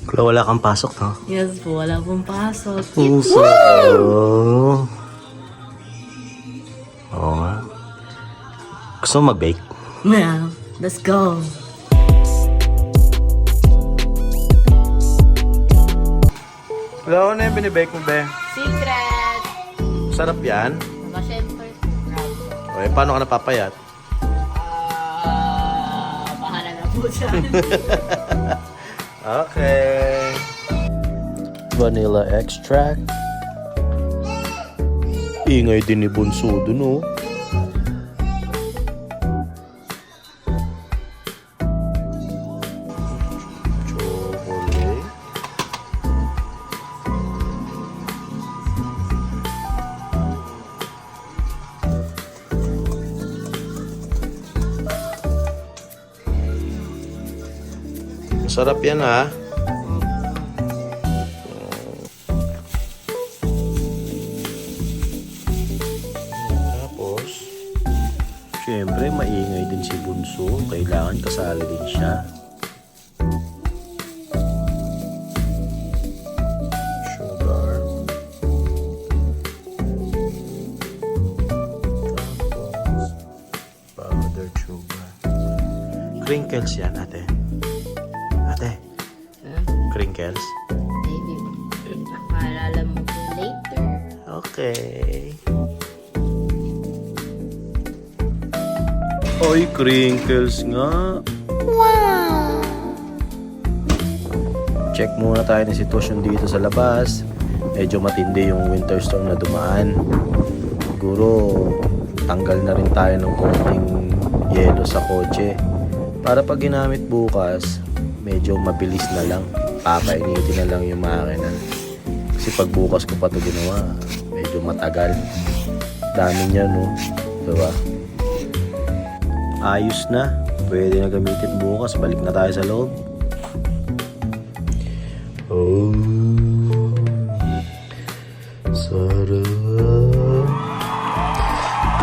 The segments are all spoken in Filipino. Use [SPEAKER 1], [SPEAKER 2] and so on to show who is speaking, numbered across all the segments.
[SPEAKER 1] Wala kang pasok, no?
[SPEAKER 2] Yes po, wala pong pasok.
[SPEAKER 1] Puso. Oo nga. Gusto mo mag-bake?
[SPEAKER 2] Yeah, let's go.
[SPEAKER 1] Wala ko na yung binibake mo, be.
[SPEAKER 2] Secret!
[SPEAKER 1] Sarap yan.
[SPEAKER 2] Diba, syempre, secret.
[SPEAKER 1] Okay, paano ka napapayat?
[SPEAKER 2] Bahala na po dyan.
[SPEAKER 1] Okay. Vanilla extract. Ingay din ni Bunso dun, oh. Chocolate. Masarap yan, ha? Tapos, syempre, maingay din si Bunso. Kailangan kasali din siya. Sugar. Tapos, powdered sugar. Crinkles yan, ate. Ate, crinkles.
[SPEAKER 2] Baby, maalala mo po later.
[SPEAKER 1] Okay. Oy, crinkles nga. Wow! Check muna tayo ng sitwasyon dito sa labas. Medyo matindi yung winter storm na dumaan. Siguro, tanggal na rin tayo ng konting yelo sa kotse. Para pag ginamit bukas, medyo mabilis na lang. Papainitin na lang yung makina. Kasi pag bukas ko pa ito ginawa, medyo matagal. Dami niya, no? Diba? Ayos na. Pwede na gamitin bukas. Balik na tayo sa loob. Oh, sarap.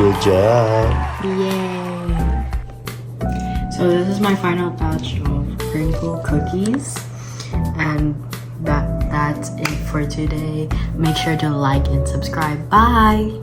[SPEAKER 1] Good job.
[SPEAKER 2] Yay! So this is my final batch of crinkle cookies, and that's it for today. Make sure to like and subscribe. Bye!